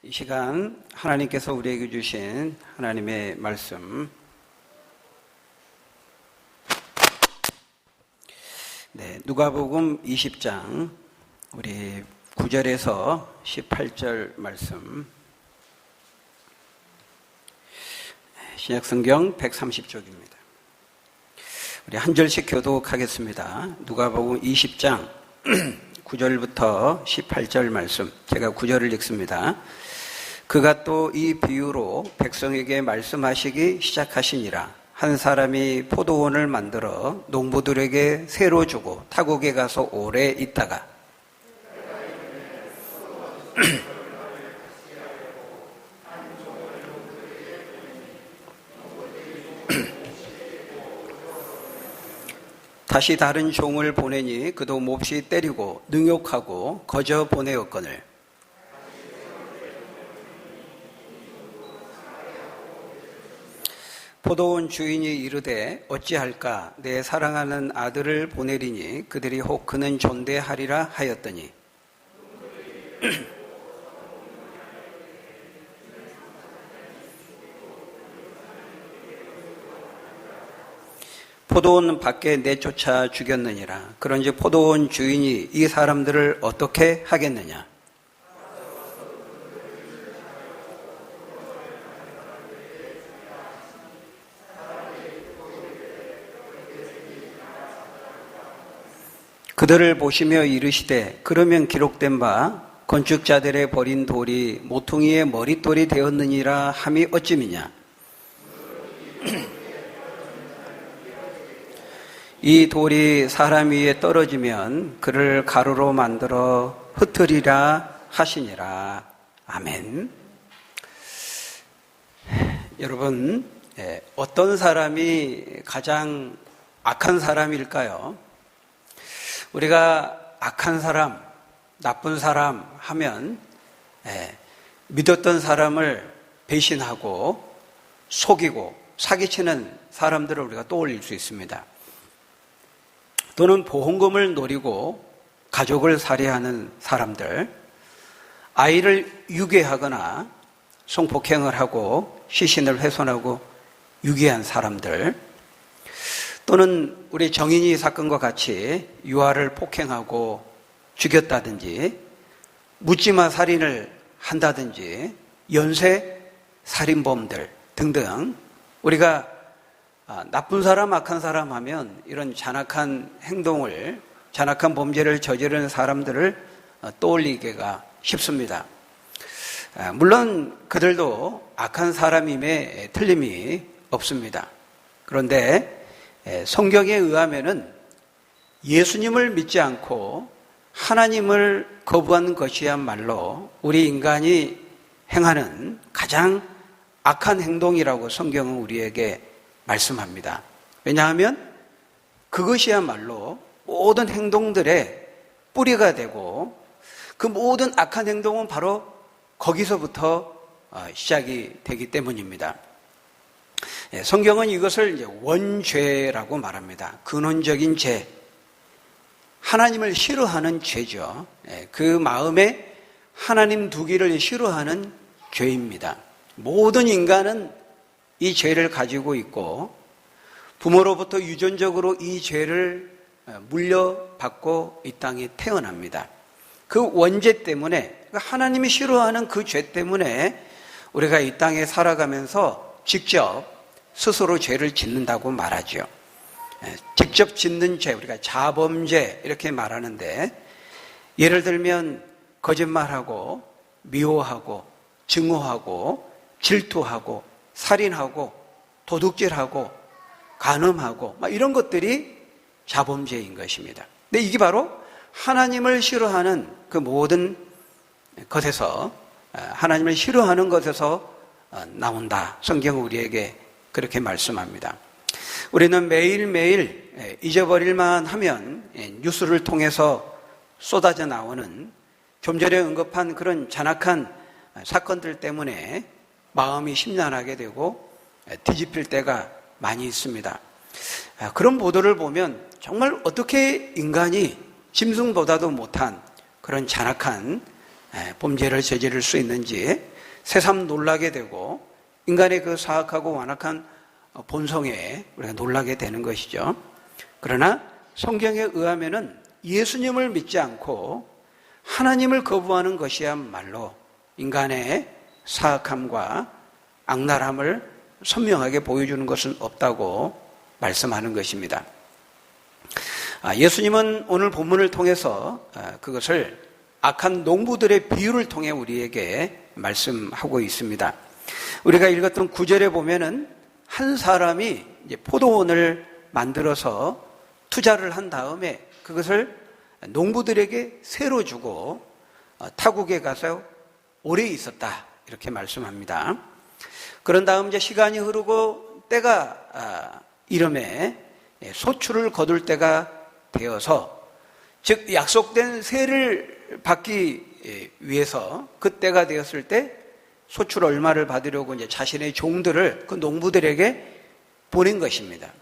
이 시간 하나님께서 우리에게 주신 하나님의 말씀, 누가복음 20장 우리 9절에서 18절 말씀, 신약성경 130쪽입니다. 우리 한 절씩 교독하겠습니다. 누가복음 20장 9절부터 18절 말씀, 제가 9절을 읽습니다. 그가 또 이 비유로 백성에게 말씀하시기 시작하시니라. 한 사람이 포도원을 만들어 농부들에게 새로 주고 타국에 가서 오래 있다가 다시 다른 종을 보내니 그도 몹시 때리고 능욕하고 거저 보내었거늘 포도원 주인이 이르되 어찌할까 내 사랑하는 아들을 보내리니 그들이 혹 그는 존대하리라 하였더니 포도원 밖에 내쫓아 죽였느니라. 그런즉 포도원 주인이 이 사람들을 어떻게 하겠느냐? 그들을 보시며 이르시되 그러면 기록된 바 건축자들의 버린 돌이 모퉁이의 머릿돌이 되었느니라 함이 어찌미냐? 이 돌이 사람 위에 떨어지면 그를 가루로 만들어 흩으리라 하시니라. 아멘. 여러분, 어떤 사람이 가장 악한 사람일까요? 우리가 악한 사람, 나쁜 사람 하면 믿었던 사람을 배신하고 속이고 사기치는 사람들을 우리가 떠올릴 수 있습니다. 또는 보험금을 노리고 가족을 살해하는 사람들, 아이를 유괴하거나 성폭행을 하고 시신을 훼손하고 유괴한 사람들, 또는 우리 정인이 사건과 같이 유아를 폭행하고 죽였다든지 묻지마 살인을 한다든지 연쇄 살인범들 등등 우리가 나쁜 사람, 악한 사람 하면 이런 잔악한 행동을, 잔악한 범죄를 저지르는 사람들을 떠올리기가 쉽습니다. 물론 그들도 악한 사람임에 틀림이 없습니다. 그런데 성경에 의하면은 예수님을 믿지 않고 하나님을 거부한 것이야말로 우리 인간이 행하는 가장 악한 행동이라고 성경은 우리에게 말씀합니다. 왜냐하면 그것이야말로 모든 행동들의 뿌리가 되고 그 모든 악한 행동은 바로 거기서부터 시작이 되기 때문입니다. 성경은 이것을 이제 원죄라고 말합니다. 근원적인 죄, 하나님을 싫어하는 죄죠. 그 마음에 하나님 두기를 싫어하는 죄입니다. 모든 인간은 이 죄를 가지고 있고 부모로부터 유전적으로 이 죄를 물려받고 이 땅에 태어납니다. 그 원죄 때문에, 하나님이 싫어하는 그 죄 때문에 우리가 이 땅에 살아가면서 직접 스스로 죄를 짓는다고 말하죠. 직접 짓는 죄, 우리가 자범죄 이렇게 말하는데, 예를 들면 거짓말하고 미워하고 증오하고 질투하고 살인하고 도둑질하고 간음하고 이런 것들이 자범죄인 것입니다. 근데 이게 바로 하나님을 싫어하는 그 모든 것에서, 하나님을 싫어하는 것에서 나온다. 성경은 우리에게 그렇게 말씀합니다. 우리는 매일매일 잊어버릴만 하면 뉴스를 통해서 쏟아져 나오는 좀 전에 언급한 그런 잔악한 사건들 때문에 마음이 심란하게 되고 뒤집힐 때가 많이 있습니다. 그런 보도를 보면 정말 어떻게 인간이 짐승보다도 못한 그런 잔악한 범죄를 저지를 수 있는지 새삼 놀라게 되고 인간의 그 사악하고 완악한 본성에 우리가 놀라게 되는 것이죠. 그러나 성경에 의하면은 예수님을 믿지 않고 하나님을 거부하는 것이야말로 인간의 사악함과 악랄함을 선명하게 보여주는 것은 없다고 말씀하는 것입니다. 예수님은 오늘 본문을 통해서 그것을 악한 농부들의 비유를 통해 우리에게 말씀하고 있습니다. 우리가 읽었던 9절에 보면은 한 사람이 이제 포도원을 만들어서 투자를 한 다음에 그것을 농부들에게 새로 주고 타국에 가서 오래 있었다 이렇게 말씀합니다. 그런 다음 이제 시간이 흐르고 때가 이름에 소출을 거둘 때가 되어서 즉 약속된 세를 받기 위해서 그때가 되었을 때 소출 얼마를 받으려고 이제 자신의 종들을 그 농부들에게 보낸 것입니다.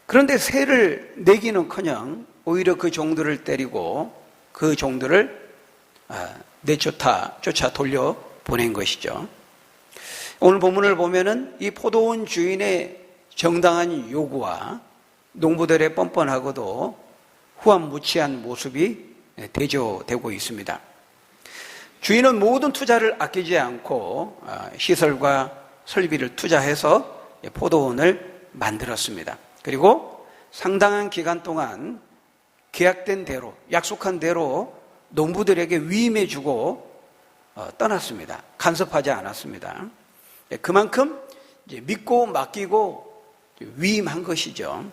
그런데 세를 내기는커녕 오히려 그 종들을 때리고 그 종들을 쫓아 돌려 보낸 것이죠. 오늘 본문을 보면은 이 포도원 주인의 정당한 요구와 농부들의 뻔뻔하고도 후한무치한 모습이 대조되고 있습니다. 주인은 모든 투자를 아끼지 않고 시설과 설비를 투자해서 포도원을 만들었습니다. 그리고 상당한 기간 동안 계약된 대로, 약속한 대로 농부들에게 위임해주고 떠났습니다. 간섭하지 않았습니다. 그만큼 이제 믿고 맡기고 위임한 것이죠.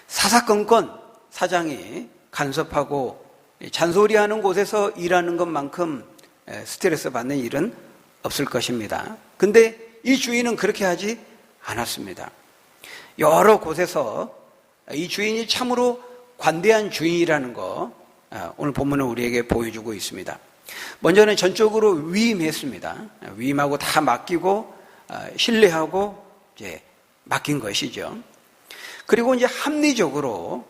사사건건 사장이 간섭하고 잔소리하는 곳에서 일하는 것만큼 스트레스 받는 일은 없을 것입니다. 근데 이 주인은 그렇게 하지 않았습니다. 여러 곳에서 이 주인이 참으로 관대한 주인이라는 거 오늘 본문은 우리에게 보여주고 있습니다. 먼저는 전적으로 위임했습니다. 위임하고 다 맡기고 신뢰하고 이제 맡긴 것이죠. 그리고 이제 합리적으로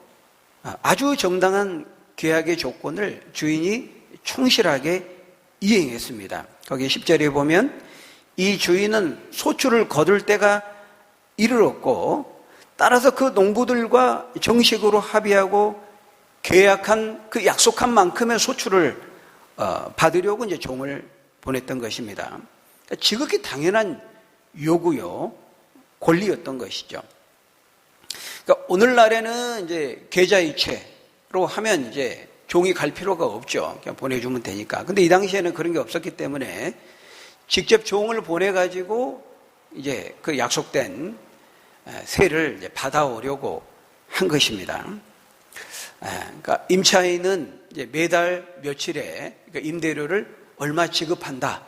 아주 정당한 계약의 조건을 주인이 충실하게 이행했습니다. 거기 10절에 보면 이 주인은 소출을 거둘 때가 이르렀고 따라서 그 농부들과 정식으로 합의하고 계약한 그 약속한 만큼의 소출을 받으려고 이제 종을 보냈던 것입니다. 지극히 당연한 요구요, 권리였던 것이죠. 그러니까 오늘날에는 이제 계좌이체로 하면 이제 종이 갈 필요가 없죠. 그냥 보내주면 되니까. 근데 이 당시에는 그런 게 없었기 때문에 직접 종을 보내가지고 이제 그 약속된 세를 이제 받아오려고 한 것입니다. 그러니까 임차인은 이제 매달 며칠에 그러니까 임대료를 얼마 지급한다.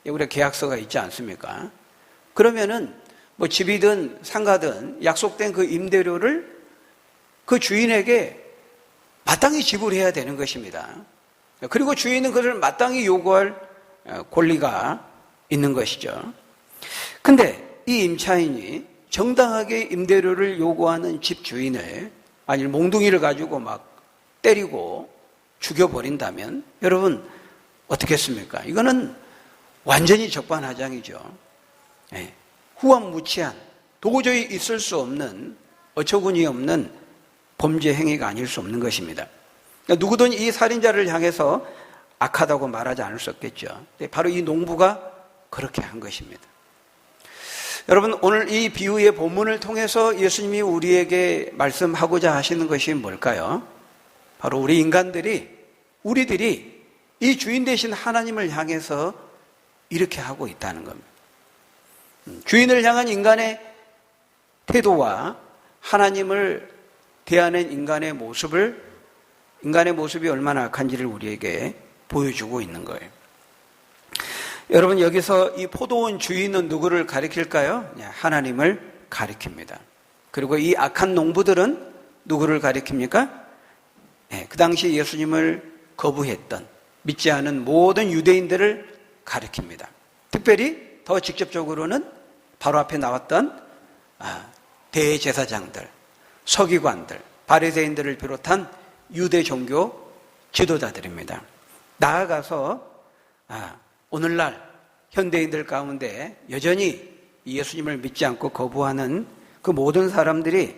우리가 계약서가 있지 않습니까? 그러면은 뭐 집이든 상가든 약속된 그 임대료를 그 주인에게 마땅히 지불해야 되는 것입니다. 그리고 주인은 그것을 마땅히 요구할 권리가 있는 것이죠. 근데 이 임차인이 정당하게 임대료를 요구하는 집 주인을 아니 몽둥이를 가지고 막 때리고 죽여버린다면 여러분 어떻게 했습니까? 이거는 완전히 적반하장이죠. 후한무치한 도저히 있을 수 없는 어처구니 없는 범죄 행위가 아닐 수 없는 것입니다. 그러니까 누구든 이 살인자를 향해서 악하다고 말하지 않을 수 없겠죠. 바로 이 농부가 그렇게 한 것입니다. 여러분 오늘 이 비유의 본문을 통해서 예수님이 우리에게 말씀하고자 하시는 것이 뭘까요? 바로 우리 인간들이 우리들이 이 주인 되신 하나님을 향해서 이렇게 하고 있다는 겁니다. 주인을 향한 인간의 태도와 하나님을 대하는 인간의 모습이 얼마나 악한지를 우리에게 보여주고 있는 거예요. 여러분 여기서 이 포도원 주인은 누구를 가리킬까요? 하나님을 가리킵니다. 그리고 이 악한 농부들은 누구를 가리킵니까? 그 당시 예수님을 거부했던 믿지 않은 모든 유대인들을 가리킵니다. 특별히 더 직접적으로는 바로 앞에 나왔던 대제사장들, 서기관들, 바리새인들을 비롯한 유대 종교 지도자들입니다. 나아가서 오늘날 현대인들 가운데 여전히 예수님을 믿지 않고 거부하는 그 모든 사람들이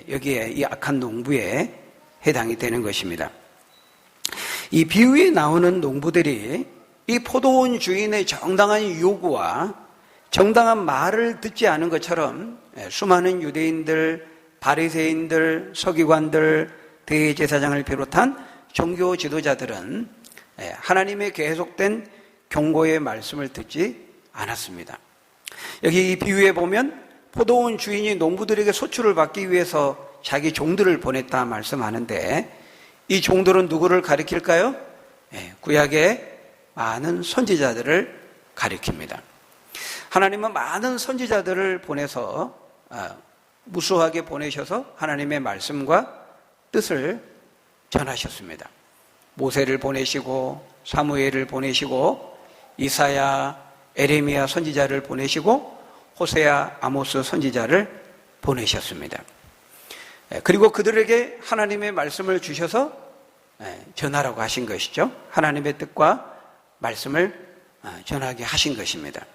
여기에 이 악한 농부에 해당이 되는 것입니다. 이 비유에 나오는 농부들이 이 포도원 주인의 정당한 요구와 정당한 말을 듣지 않은 것처럼 수많은 유대인들, 바리새인들, 서기관들, 대제사장을 비롯한 종교 지도자들은 하나님의 계속된 경고의 말씀을 듣지 않았습니다. 여기 이 비유에 보면 포도원 주인이 농부들에게 소출을 받기 위해서 자기 종들을 보냈다 말씀하는데, 이 종들은 누구를 가리킬까요? 구약의 많은 선지자들을 가리킵니다. 하나님은 많은 선지자들을 보내서 무수하게 보내셔서 하나님의 말씀과 뜻을 전하셨습니다. 모세를 보내시고 사무엘을 보내시고 이사야, 에레미야 선지자를 보내시고 호세아, 아모스 선지자를 보내셨습니다. 그리고 그들에게 하나님의 말씀을 주셔서 전하라고 하신 것이죠. 하나님의 뜻과 말씀을 전하게 하신 것입니다.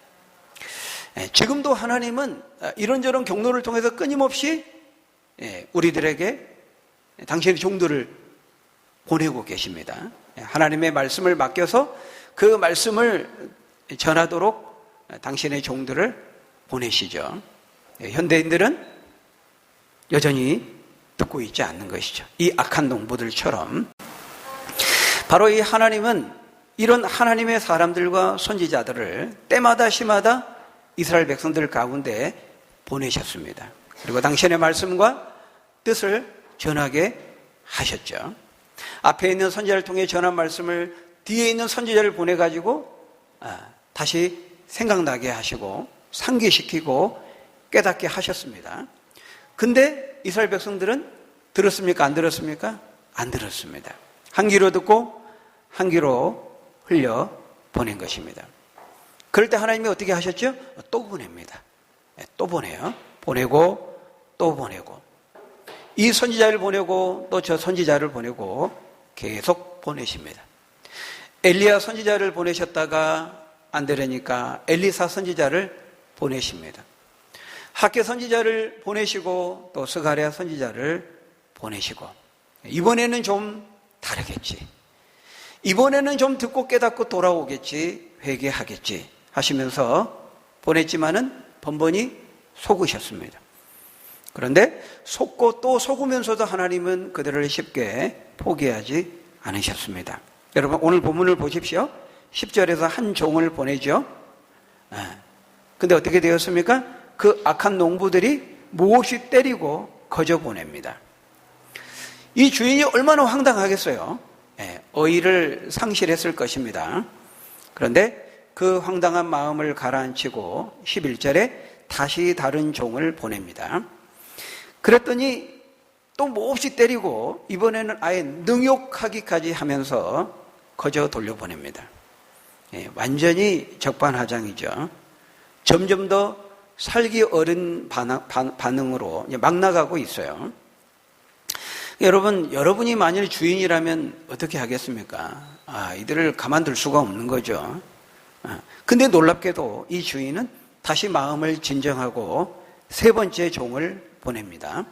지금도 하나님은 이런저런 경로를 통해서 끊임없이 우리들에게 당신의 종들을 보내고 계십니다. 하나님의 말씀을 맡겨서 그 말씀을 전하도록 당신의 종들을 보내시죠. 현대인들은 여전히 듣고 있지 않는 것이죠. 이 악한 농부들처럼. 바로 이 하나님은 이런 하나님의 사람들과 선지자들을 때마다 시마다 이스라엘 백성들 가운데 보내셨습니다. 그리고 당신의 말씀과 뜻을 전하게 하셨죠. 앞에 있는 선지자를 통해 전한 말씀을 뒤에 있는 선지자를 보내가지고 다시 생각나게 하시고 상기시키고 깨닫게 하셨습니다. 근데 이스라엘 백성들은 들었습니까? 안 들었습니까? 안 들었습니다. 한 귀로 듣고 한 귀로 흘려 보낸 것입니다. 그럴 때 하나님이 어떻게 하셨죠? 또 보냅니다. 또 보내요. 보내고 또 보내고, 이 선지자를 보내고 또 저 선지자를 보내고 계속 보내십니다. 엘리야 선지자를 보내셨다가 안 되려니까 엘리사 선지자를 보내십니다. 학개 선지자를 보내시고 또 스가랴 선지자를 보내시고, 이번에는 좀 다르겠지, 이번에는 좀 듣고 깨닫고 돌아오겠지, 회개하겠지 하시면서 보냈지만은 번번이 속으셨습니다. 그런데 속고 또 속으면서도 하나님은 그들을 쉽게 포기하지 않으셨습니다. 여러분 오늘 본문을 보십시오. 10절에서 한 종을 보내죠. 근데 어떻게 되었습니까? 그 악한 농부들이 몹시 때리고 거저 보냅니다. 이 주인이 얼마나 황당하겠어요. 어의를 상실했을 것입니다. 그런데 그 황당한 마음을 가라앉히고 11절에 다시 다른 종을 보냅니다. 그랬더니 또 몹시 때리고 이번에는 아예 능욕하기까지 하면서 거저 돌려보냅니다. 완전히 적반하장이죠. 점점 더 살기 어린 반응으로 막 나가고 있어요. 여러분이 만일 주인이라면 어떻게 하겠습니까? 이들을 가만둘 수가 없는 거죠. 근데 놀랍게도 이 주인은 다시 마음을 진정하고 세 번째 종을 보냅니다.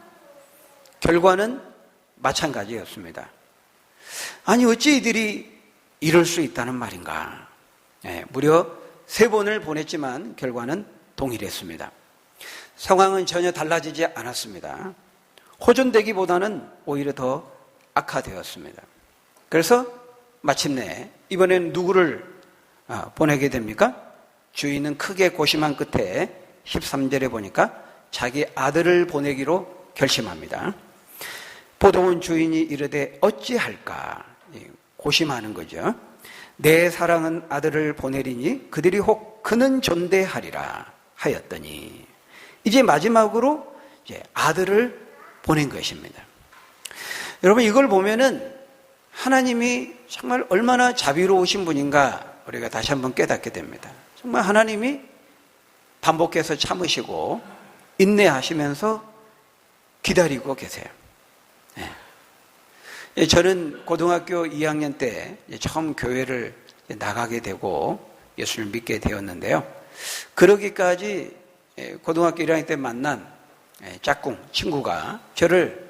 결과는 마찬가지였습니다. 아니 어찌 이들이 이럴 수 있다는 말인가? 무려 3번을 보냈지만 결과는 동일했습니다. 상황은 전혀 달라지지 않았습니다. 호전되기보다는 오히려 더 악화되었습니다. 그래서 마침내 이번엔 누구를 보내게 됩니까? 주인은 크게 고심한 끝에 13절에 보니까 자기 아들을 보내기로 결심합니다. 포도원 주인이 이르되 어찌할까? 고심하는 거죠. 내 사랑은 아들을 보내리니 그들이 혹 그는 존대하리라 하였더니, 이제 마지막으로 이제 아들을 보낸 것입니다. 여러분 이걸 보면은 하나님이 정말 얼마나 자비로우신 분인가 우리가 다시 한번 깨닫게 됩니다. 정말 하나님이 반복해서 참으시고 인내하시면서 기다리고 계세요. 저는 고등학교 2학년 때 처음 교회를 나가게 되고 예수를 믿게 되었는데요. 그러기까지 고등학교 1학년 때 만난 짝꿍 친구가 저를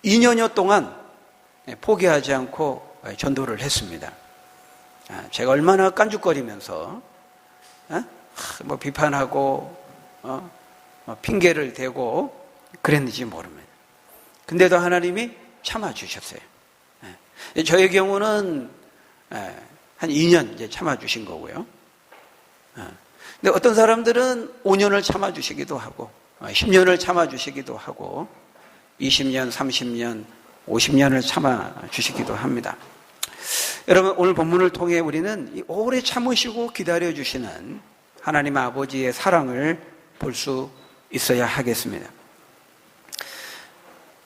2년여 동안 포기하지 않고 전도를 했습니다. 제가 얼마나 깐죽거리면서 뭐 비판하고 핑계를 대고 그랬는지 모릅니다. 근데도 하나님이 참아주셨어요. 저의 경우는 한 2년 이제 참아주신 거고요. 근데 어떤 사람들은 5년을 참아주시기도 하고 10년을 참아주시기도 하고 20년, 30년, 50년을 참아주시기도 합니다. 여러분, 오늘 본문을 통해 우리는 오래 참으시고 기다려주시는 하나님 아버지의 사랑을 볼 수 있어야 하겠습니다.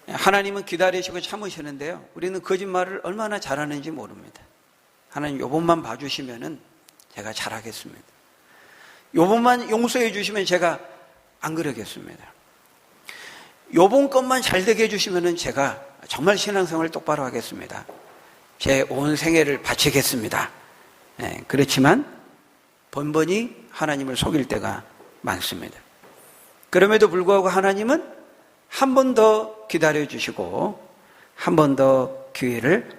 하나님은 기다리시고 참으시는데요, 우리는 거짓말을 얼마나 잘하는지 모릅니다. 하나님 요번만 봐주시면 제가 잘하겠습니다. 요번만 용서해 주시면 제가 안 그러겠습니다. 요번 것만 잘 되게 해주시면 제가 정말 신앙생활을 똑바로 하겠습니다. 제 온 생애를 바치겠습니다. 그렇지만 번번이 하나님을 속일 때가 많습니다. 그럼에도 불구하고 하나님은 한 번 더 기다려주시고 한 번 더 기회를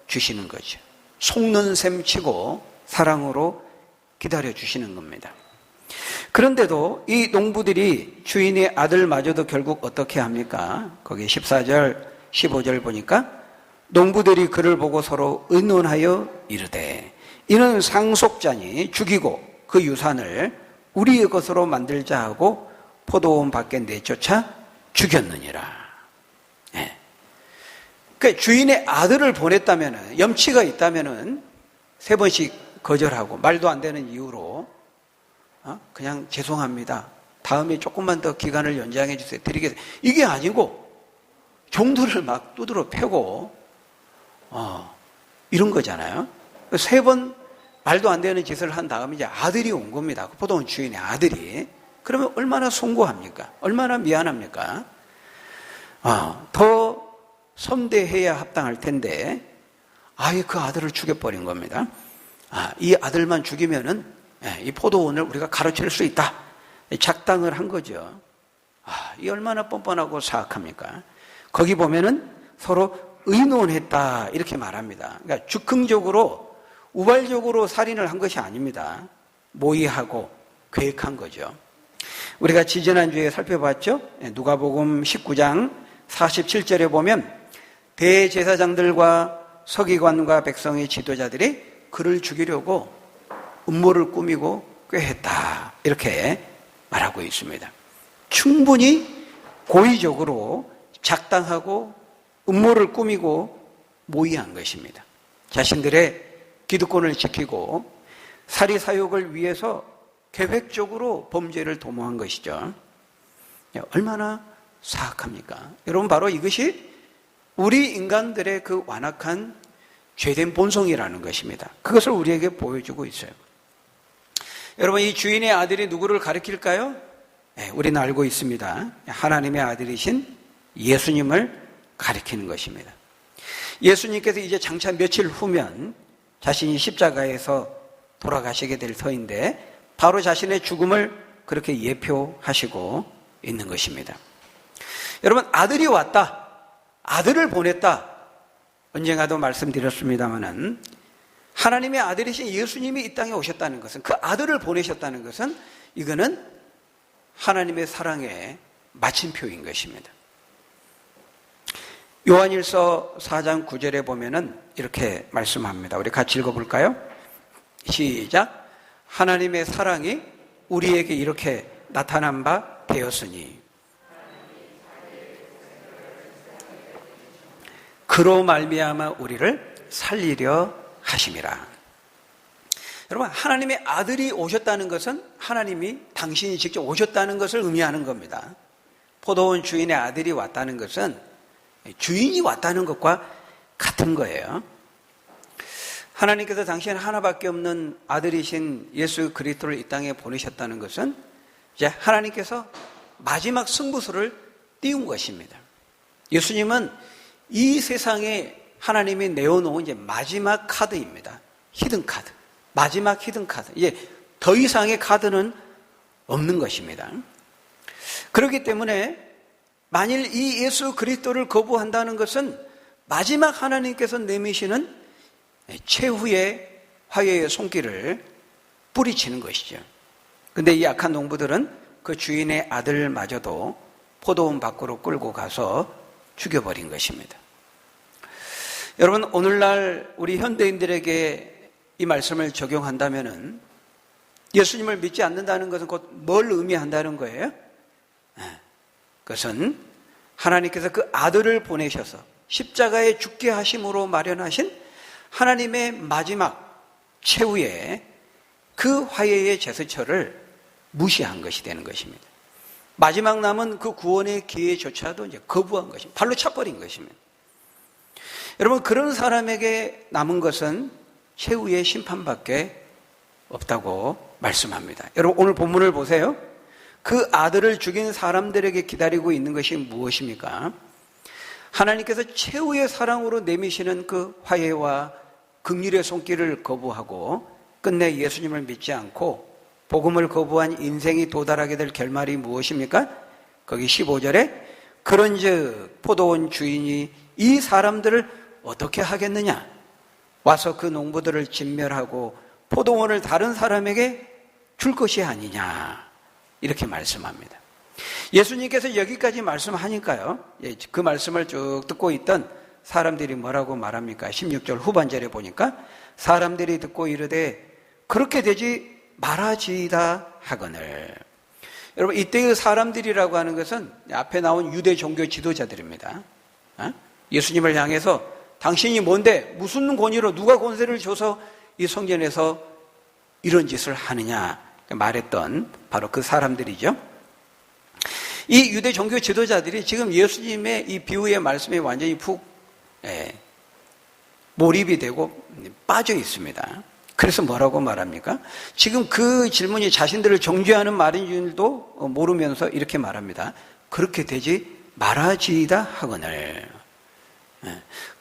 주시는 거죠. 속는 셈 치고 사랑으로 기다려주시는 겁니다. 그런데도 이 농부들이 주인의 아들마저도 결국 어떻게 합니까? 거기 14절, 15절 보니까 농부들이 그를 보고 서로 의논하여 이르되 이는 상속자니 죽이고 그 유산을 우리의 것으로 만들자 하고 포도원 밖에 내쫓아 죽였느니라. 네. 그러니까 주인의 아들을 보냈다면, 염치가 있다면 3번씩 거절하고 말도 안 되는 이유로 그냥 죄송합니다, 다음에 조금만 더 기간을 연장해 주세요, 드리겠습니다, 이게 아니고 종들을 막 두드러 패고 이런 거잖아요. 3번 말도 안 되는 짓을 한 다음에 이제 아들이 온 겁니다. 포도원 주인의 아들이. 그러면 얼마나 송구합니까? 얼마나 미안합니까? 더 선대해야 합당할 텐데 아예 그 아들을 죽여버린 겁니다. 이 아들만 죽이면은 이 포도원을 우리가 가로챌 수 있다, 작당을 한 거죠. 이 얼마나 뻔뻔하고 사악합니까? 거기 보면은 서로 의논했다 이렇게 말합니다. 그러니까 즉흥적으로 우발적으로 살인을 한 것이 아닙니다. 모의하고 계획한 거죠. 우리가 지지난주에 살펴봤죠. 누가복음 19장 47절에 보면 대제사장들과 서기관과 백성의 지도자들이 그를 죽이려고 음모를 꾸미고 꾀했다 이렇게 말하고 있습니다. 충분히 고의적으로 작당하고 음모를 꾸미고 모의한 것입니다. 자신들의 기득권을 지키고 사리사욕을 위해서 계획적으로 범죄를 도모한 것이죠. 얼마나 사악합니까? 여러분, 바로 이것이 우리 인간들의 그 완악한 죄된 본성이라는 것입니다. 그것을 우리에게 보여주고 있어요. 여러분, 이 주인의 아들이 누구를 가리킬까요? 우리는 알고 있습니다. 하나님의 아들이신 예수님을 가리키는 것입니다. 예수님께서 이제 장차 며칠 후면 자신이 십자가에서 돌아가시게 될 터인데 바로 자신의 죽음을 그렇게 예표하시고 있는 것입니다. 여러분, 아들이 왔다, 아들을 보냈다, 언젠가도 말씀드렸습니다마는 하나님의 아들이신 예수님이 이 땅에 오셨다는 것은, 그 아들을 보내셨다는 것은 이거는 하나님의 사랑의 마침표인 것입니다. 요한일서 4장 9절에 보면은 이렇게 말씀합니다. 우리 같이 읽어볼까요? 시작. 하나님의 사랑이 우리에게 이렇게 나타난 바 되었으니 그로 말미암아 우리를 살리려 하심이라. 여러분, 하나님의 아들이 오셨다는 것은 하나님이 당신이 직접 오셨다는 것을 의미하는 겁니다. 포도원 주인의 아들이 왔다는 것은 주인이 왔다는 것과 같은 거예요. 하나님께서 당신 하나밖에 없는 아들이신 예수 그리스도를 이 땅에 보내셨다는 것은 이제 하나님께서 마지막 승부수를 띄운 것입니다. 예수님은 이 세상에 하나님이 내어놓은 이제 마지막 카드입니다. 히든 카드. 마지막 히든 카드. 이제 더 이상의 카드는 없는 것입니다. 그렇기 때문에 만일 이 예수 그리스도를 거부한다는 것은 마지막 하나님께서 내미시는 최후의 화해의 손길을 뿌리치는 것이죠. 근데 이 악한 농부들은 그 주인의 아들마저도 포도원 밖으로 끌고 가서 죽여버린 것입니다. 여러분, 오늘날 우리 현대인들에게 이 말씀을 적용한다면은 예수님을 믿지 않는다는 것은 곧 뭘 의미한다는 거예요? 그것은 하나님께서 그 아들을 보내셔서 십자가에 죽게 하심으로 마련하신 하나님의 마지막 최후의 그 화해의 제스처를 무시한 것이 되는 것입니다. 마지막 남은 그 구원의 기회조차도 이제 거부한 것입니다. 발로 차버린 것입니다. 여러분, 그런 사람에게 남은 것은 최후의 심판밖에 없다고 말씀합니다. 여러분, 오늘 본문을 보세요. 그 아들을 죽인 사람들에게 기다리고 있는 것이 무엇입니까? 하나님께서 최후의 사랑으로 내미시는 그 화해와 긍휼의 손길을 거부하고 끝내 예수님을 믿지 않고 복음을 거부한 인생이 도달하게 될 결말이 무엇입니까? 거기 15절에 그런즉 포도원 주인이 이 사람들을 어떻게 하겠느냐? 와서 그 농부들을 진멸하고 포도원을 다른 사람에게 줄 것이 아니냐? 이렇게 말씀합니다. 예수님께서 여기까지 말씀하니까요, 그 말씀을 쭉 듣고 있던 사람들이 뭐라고 말합니까? 16절 후반절에 보니까 사람들이 듣고 이르되 그렇게 되지 말아지이다 하거늘. 여러분, 이때의 사람들이라고 하는 것은 앞에 나온 유대 종교 지도자들입니다. 예수님을 향해서 당신이 뭔데, 무슨 권위로, 누가 권세를 줘서 이 성전에서 이런 짓을 하느냐 말했던 바로 그 사람들이죠. 이 유대 종교 지도자들이 지금 예수님의 이 비유의 말씀에 완전히 푹 몰입이 되고 빠져 있습니다. 그래서 뭐라고 말합니까? 지금 그 질문이 자신들을 정죄하는 말인 줄도 모르면서 이렇게 말합니다. 그렇게 되지 말아지이다 하거늘.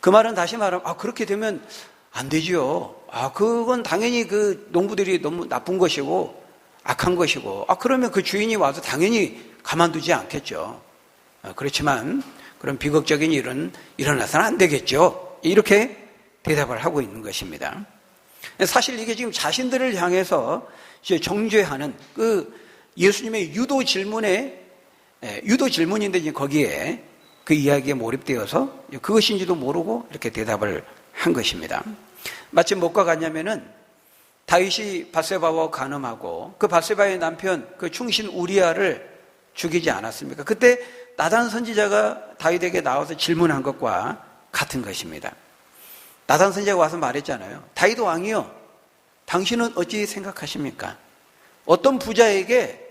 그 말은 다시 말하면 그렇게 되면 안 되지요. 그건 당연히 그 농부들이 너무 나쁜 것이고 악한 것이고 그러면 그 주인이 와서 당연히 가만두지 않겠죠. 그렇지만 그런 비극적인 일은 일어나서는 안 되겠죠. 이렇게 대답을 하고 있는 것입니다. 사실 이게 지금 자신들을 향해서 정죄하는 그 예수님의 유도 질문인데 이제 거기에 그 이야기에 몰입되어서 그것인지도 모르고 이렇게 대답을 한 것입니다. 마치 뭐가 같냐면은 다윗이 밧세바와 간음하고 그 밧세바의 남편 그 충신 우리아를 죽이지 않았습니까? 그때 나단 선지자가 다윗에게 나와서 질문한 것과 같은 것입니다. 나단 선지자가 와서 말했잖아요. 다윗 왕이요, 당신은 어찌 생각하십니까? 어떤 부자에게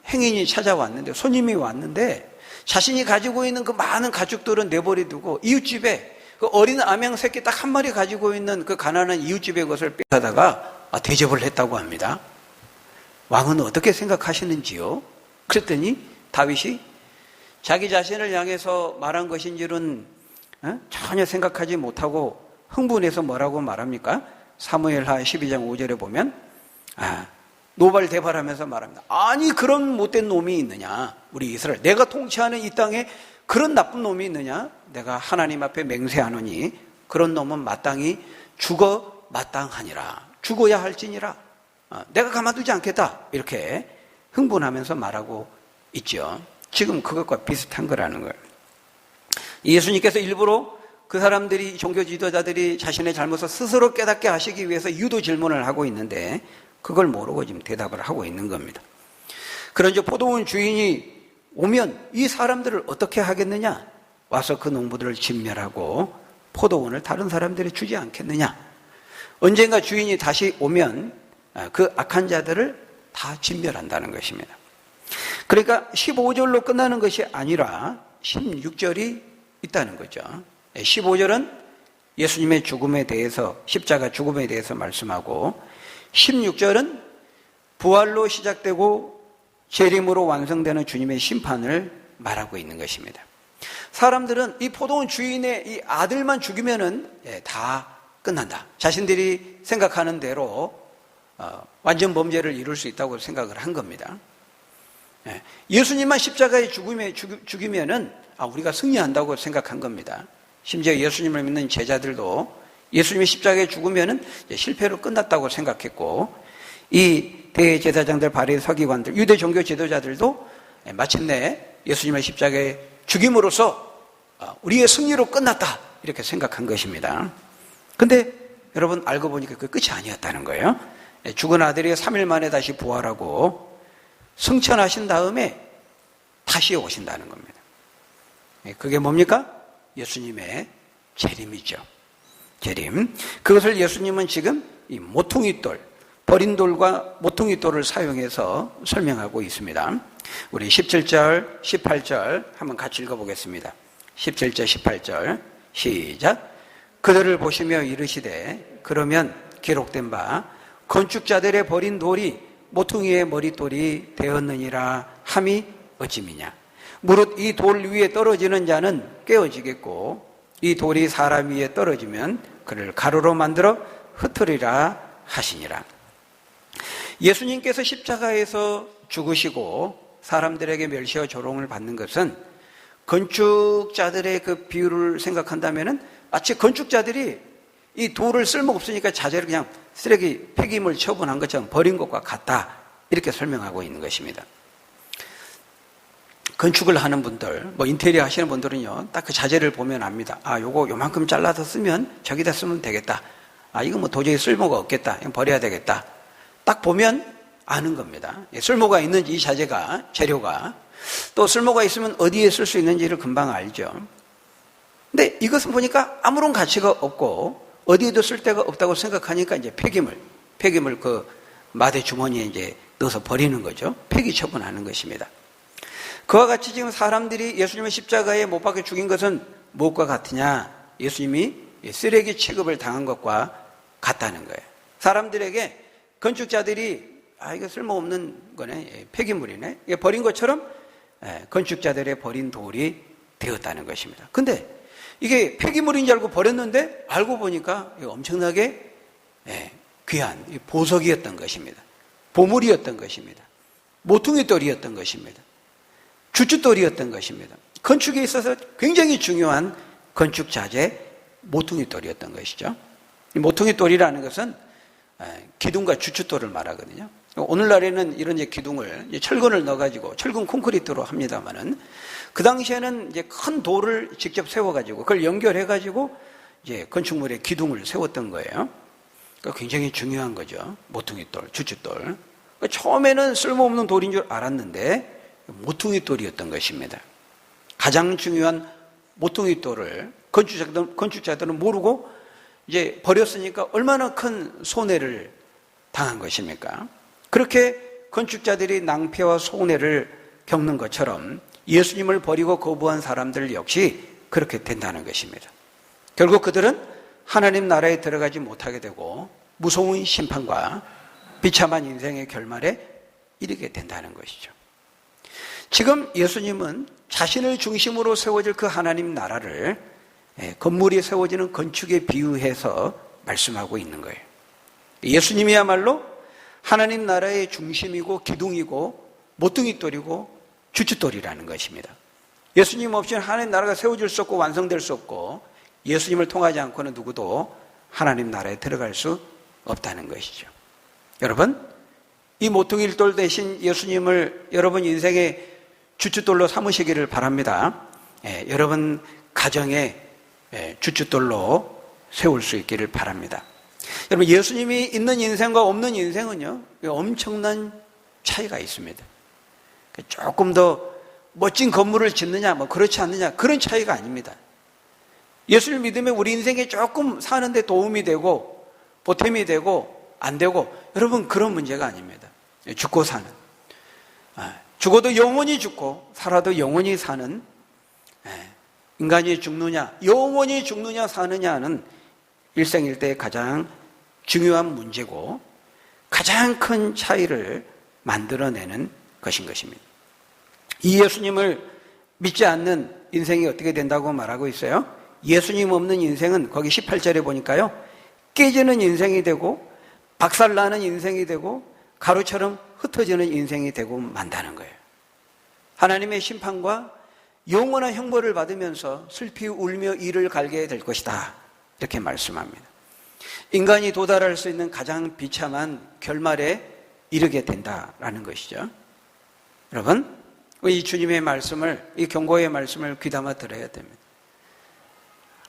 행인이 찾아왔는데, 손님이 왔는데 자신이 가지고 있는 그 많은 가축들은 내버려두고 이웃집에 그 어린 암양 새끼 딱 한 마리 가지고 있는 그 가난한 이웃집의 것을 빼다가 대접을 했다고 합니다. 왕은 어떻게 생각하시는지요? 그랬더니 다윗이 자기 자신을 향해서 말한 것인 줄은 전혀 생각하지 못하고 흥분해서 뭐라고 말합니까? 사무엘하 12장 5절에 보면 노발대발하면서 말합니다. 아니, 그런 못된 놈이 있느냐? 우리 이스라엘, 내가 통치하는 이 땅에 그런 나쁜 놈이 있느냐? 내가 하나님 앞에 맹세하노니 그런 놈은 마땅히 죽어 마땅하니라. 죽어야 할지니라. 내가 가만두지 않겠다. 이렇게 흥분하면서 말하고 있죠. 지금 그것과 비슷한 거라는 거예요. 예수님께서 일부러 그 사람들이, 종교 지도자들이 자신의 잘못을 스스로 깨닫게 하시기 위해서 유도 질문을 하고 있는데 그걸 모르고 지금 대답을 하고 있는 겁니다. 그런즉 포도원 주인이 오면 이 사람들을 어떻게 하겠느냐? 와서 그 농부들을 진멸하고 포도원을 다른 사람들이 주지 않겠느냐? 언젠가 주인이 다시 오면 그 악한 자들을 다 진멸한다는 것입니다. 그러니까 15절로 끝나는 것이 아니라 16절이 있다는 거죠. 15절은 예수님의 죽음에 대해서, 십자가 죽음에 대해서 말씀하고 16절은 부활로 시작되고 재림으로 완성되는 주님의 심판을 말하고 있는 것입니다. 사람들은 이 포도원 주인의 이 아들만 죽이면은 다 끝난다. 자신들이 생각하는 대로 완전 범죄를 이룰 수 있다고 생각을 한 겁니다. 예수님만 십자가에 죽이면은 우리가 승리한다고 생각한 겁니다. 심지어 예수님을 믿는 제자들도 예수님이 십자가에 죽으면은 실패로 끝났다고 생각했고, 이 대제사장들, 바리새 서기관들, 유대 종교 지도자들도 마침내 예수님의 십자가에 죽임으로써 우리의 승리로 끝났다 이렇게 생각한 것입니다. 근데 여러분 알고 보니까 그 끝이 아니었다는 거예요. 죽은 아들이 3일 만에 다시 부활하고 승천하신 다음에 다시 오신다는 겁니다. 그게 뭡니까? 예수님의 재림이죠. 재림. 그것을 예수님은 지금 이 모퉁이돌, 버린 돌과 모퉁이돌을 사용해서 설명하고 있습니다. 우리 17절, 18절 한번 같이 읽어보겠습니다. 17절, 18절 시작. 그들을 보시며 이르시되 그러면 기록된 바 건축자들의 버린 돌이 모퉁이의 머릿돌이 되었느니라 함이 어찌미냐. 무릇 이 돌 위에 떨어지는 자는 깨어지겠고 이 돌이 사람 위에 떨어지면 그를 가루로 만들어 흩으리라 하시니라. 예수님께서 십자가에서 죽으시고 사람들에게 멸시와 조롱을 받는 것은 건축자들의 그 비유를 생각한다면은 마치 건축자들이 이 돌을 쓸모없으니까 자재를 그냥 쓰레기 폐기물 처분한 것처럼 버린 것과 같다 이렇게 설명하고 있는 것입니다. 건축을 하는 분들, 인테리어 하시는 분들은요, 딱 그 자재를 보면 압니다. 요거 요만큼 잘라서 쓰면 저기다 쓰면 되겠다. 이거 도저히 쓸모가 없겠다. 이거 버려야 되겠다. 딱 보면 아는 겁니다. 쓸모가 있는지 이 자재가, 재료가, 또 쓸모가 있으면 어디에 쓸 수 있는지를 금방 알죠. 근데 이것은 보니까 아무런 가치가 없고 어디에도 쓸 데가 없다고 생각하니까 이제 폐기물 그 마대 주머니에 이제 넣어서 버리는 거죠. 폐기 처분하는 것입니다. 그와 같이 지금 사람들이 예수님의 십자가에 못 박혀 죽인 것은 무엇과 같으냐? 예수님이 쓰레기 취급을 당한 것과 같다는 거예요. 사람들에게 건축자들이 이거 쓸모없는 거네, 폐기물이네, 이게 버린 것처럼 건축자들의 버린 돌이 되었다는 것입니다. 근데 이게 폐기물인 줄 알고 버렸는데 알고 보니까 엄청나게 귀한 보석이었던 것입니다. 보물이었던 것입니다. 모퉁이돌이었던 것입니다. 주춧돌이었던 것입니다. 건축에 있어서 굉장히 중요한 건축 자재 모퉁이돌이었던 것이죠. 이 모퉁이돌이라는 것은 기둥과 주춧돌을 말하거든요. 오늘날에는 이런 기둥을 철근을 넣어가지고 철근 콘크리트로 합니다만은 그 당시에는 이제 큰 돌을 직접 세워가지고 그걸 연결해가지고 이제 건축물의 기둥을 세웠던 거예요. 그러니까 굉장히 중요한 거죠. 모퉁이돌, 주춧돌. 처음에는 쓸모없는 돌인 줄 알았는데 모퉁이돌이었던 것입니다. 가장 중요한 모퉁이돌을 건축자들은 모르고 이제 버렸으니까 얼마나 큰 손해를 당한 것입니까? 그렇게 건축자들이 낭패와 손해를 겪는 것처럼 예수님을 버리고 거부한 사람들 역시 그렇게 된다는 것입니다. 결국 그들은 하나님 나라에 들어가지 못하게 되고 무서운 심판과 비참한 인생의 결말에 이르게 된다는 것이죠. 지금 예수님은 자신을 중심으로 세워질 그 하나님 나라를 건물이 세워지는 건축에 비유해서 말씀하고 있는 거예요. 예수님이야말로 하나님 나라의 중심이고 기둥이고 모퉁이돌이고 주춧돌이라는 것입니다. 예수님 없이는 하나님 나라가 세워질 수 없고 완성될 수 없고 예수님을 통하지 않고는 누구도 하나님 나라에 들어갈 수 없다는 것이죠. 여러분, 이 모퉁이돌 대신 예수님을 여러분 인생의 주춧돌로 삼으시기를 바랍니다. 여러분 가정에 주춧돌로 세울 수 있기를 바랍니다. 여러분, 예수님이 있는 인생과 없는 인생은요, 엄청난 차이가 있습니다. 조금 더 멋진 건물을 짓느냐, 그렇지 않느냐, 그런 차이가 아닙니다. 예수를 믿으면 우리 인생에 조금 사는데 도움이 되고, 보탬이 되고, 안 되고, 여러분, 그런 문제가 아닙니다. 죽고 사는. 죽어도 영원히 죽고, 살아도 영원히 사는, 인간이 죽느냐, 영원히 죽느냐, 사느냐는 일생일대의 가장 중요한 문제고, 가장 큰 차이를 만들어내는 것인 것입니다. 이 예수님을 믿지 않는 인생이 어떻게 된다고 말하고 있어요? 예수님 없는 인생은 거기 18절에 보니까요, 깨지는 인생이 되고 박살나는 인생이 되고 가루처럼 흩어지는 인생이 되고 만다는 거예요. 하나님의 심판과 영원한 형벌을 받으면서 슬피 울며 이를 갈게 될 것이다, 이렇게 말씀합니다. 인간이 도달할 수 있는 가장 비참한 결말에 이르게 된다라는 것이죠. 여러분, 이 주님의 말씀을, 이 경고의 말씀을 귀담아 들어야 됩니다.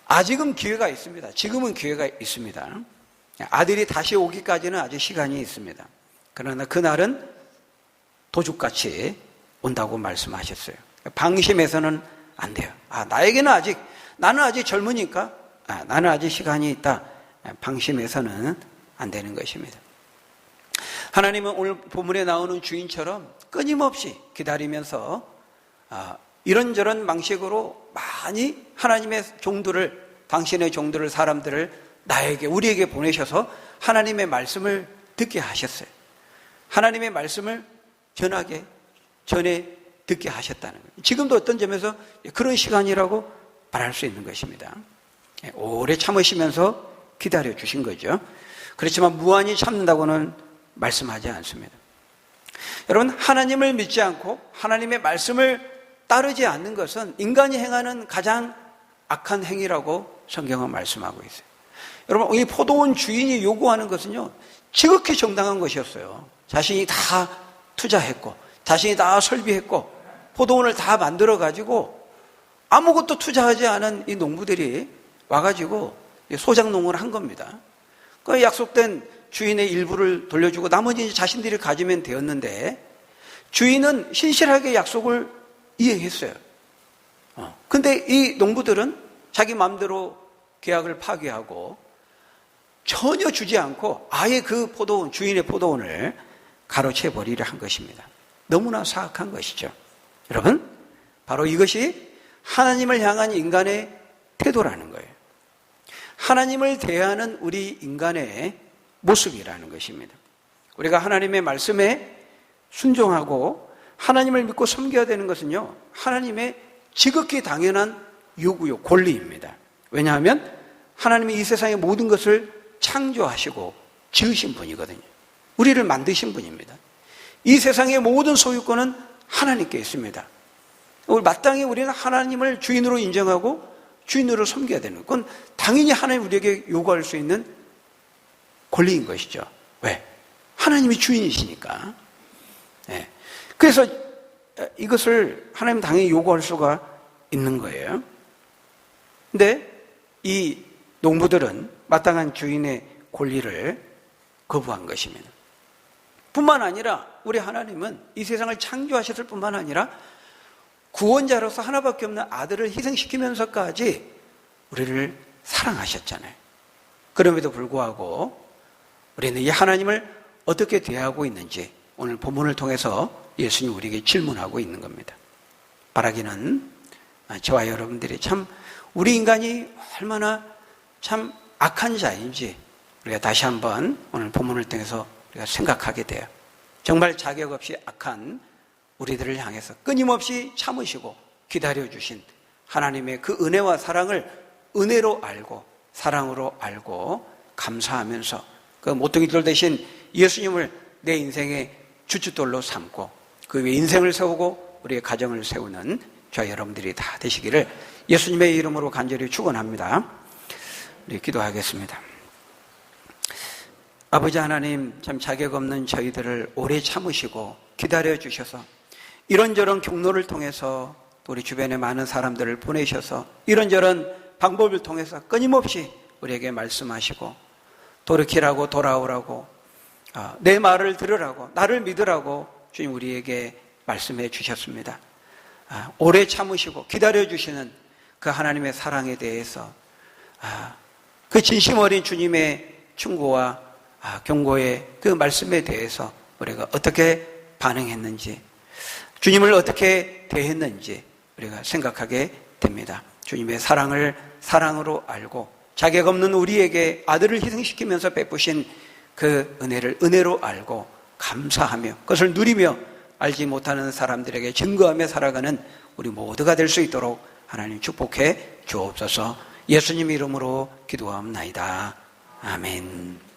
아직은 기회가 있습니다. 지금은 기회가 있습니다. 아들이 다시 오기까지는 아직 시간이 있습니다. 그러나 그날은 도둑같이 온다고 말씀하셨어요. 방심해서는 안 돼요. 나는 아직 젊으니까, 나는 아직 시간이 있다. 방심해서는 안 되는 것입니다. 하나님은 오늘 본문에 나오는 주인처럼 끊임없이 기다리면서 이런저런 방식으로 많이 하나님의 종들을, 당신의 종들을, 사람들을 우리에게 보내셔서 하나님의 말씀을 듣게 하셨어요. 하나님의 말씀을 전해 듣게 하셨다는 거예요. 지금도 어떤 점에서 그런 시간이라고 말할 수 있는 것입니다. 오래 참으시면서 기다려 주신 거죠. 그렇지만 무한히 참는다고는 말씀하지 않습니다. 여러분, 하나님을 믿지 않고 하나님의 말씀을 따르지 않는 것은 인간이 행하는 가장 악한 행위라고 성경은 말씀하고 있어요. 여러분, 이 포도원 주인이 요구하는 것은요, 지극히 정당한 것이었어요. 자신이 다 투자했고, 자신이 다 설비했고, 포도원을 다 만들어가지고 아무것도 투자하지 않은 이 농부들이 와가지고 소작농을 한 겁니다. 그 약속된 주인의 일부를 돌려주고 나머지 이제 자신들이 가지면 되었는데, 주인은 신실하게 약속을 이행했어요. 근데 이 농부들은 자기 마음대로 계약을 파기하고 전혀 주지 않고 아예 그 포도원, 주인의 포도원을 가로채 버리려 한 것입니다. 너무나 사악한 것이죠. 여러분, 바로 이것이 하나님을 향한 인간의 태도라는 거예요. 하나님을 대하는 우리 인간의 모습이라는 것입니다. 우리가 하나님의 말씀에 순종하고 하나님을 믿고 섬겨야 되는 것은요, 하나님의 지극히 당연한 요구요, 권리입니다. 왜냐하면 하나님이 이 세상의 모든 것을 창조하시고 지으신 분이거든요. 우리를 만드신 분입니다. 이 세상의 모든 소유권은 하나님께 있습니다. 마땅히 우리는 하나님을 주인으로 인정하고 주인으로 섬겨야 되는, 그건 당연히 하나님 우리에게 요구할 수 있는 권리인 것이죠. 왜? 하나님이 주인이시니까. 네. 그래서 이것을 하나님 당연히 요구할 수가 있는 거예요. 근데 이 농부들은 마땅한 주인의 권리를 거부한 것입니다. 뿐만 아니라 우리 하나님은 이 세상을 창조하셨을 뿐만 아니라 구원자로서 하나밖에 없는 아들을 희생시키면서까지 우리를 사랑하셨잖아요. 그럼에도 불구하고 우리는 이 하나님을 어떻게 대하고 있는지 오늘 본문을 통해서 예수님이 우리에게 질문하고 있는 겁니다. 바라기는 저와 여러분들이 참 우리 인간이 얼마나 참 악한 자인지 우리가 다시 한번 오늘 본문을 통해서 우리가 생각하게 돼요. 정말 자격 없이 악한 우리들을 향해서 끊임없이 참으시고 기다려주신 하나님의 그 은혜와 사랑을 은혜로 알고 사랑으로 알고 감사하면서 그 모퉁이돌 대신 예수님을 내 인생의 주춧돌로 삼고 그 위에 인생을 세우고 우리의 가정을 세우는 저와 여러분들이 다 되시기를 예수님의 이름으로 간절히 축원합니다. 우리 기도하겠습니다. 아버지 하나님, 참 자격 없는 저희들을 오래 참으시고 기다려 주셔서 이런저런 경로를 통해서 또 우리 주변에 많은 사람들을 보내셔서 이런저런 방법을 통해서 끊임없이 우리에게 말씀하시고 돌이키라고 돌아오라고 내 말을 들으라고 나를 믿으라고 주님 우리에게 말씀해 주셨습니다. 오래 참으시고 기다려 주시는 그 하나님의 사랑에 대해서 그 진심 어린 주님의 충고와 경고의 그 말씀에 대해서 우리가 어떻게 반응했는지 주님을 어떻게 대했는지 우리가 생각하게 됩니다. 주님의 사랑을 사랑으로 알고 자격 없는 우리에게 아들을 희생시키면서 베푸신 그 은혜를 은혜로 알고 감사하며 그것을 누리며 알지 못하는 사람들에게 증거하며 살아가는 우리 모두가 될 수 있도록 하나님 축복해 주옵소서. 예수님 이름으로 기도하옵나이다. 아멘.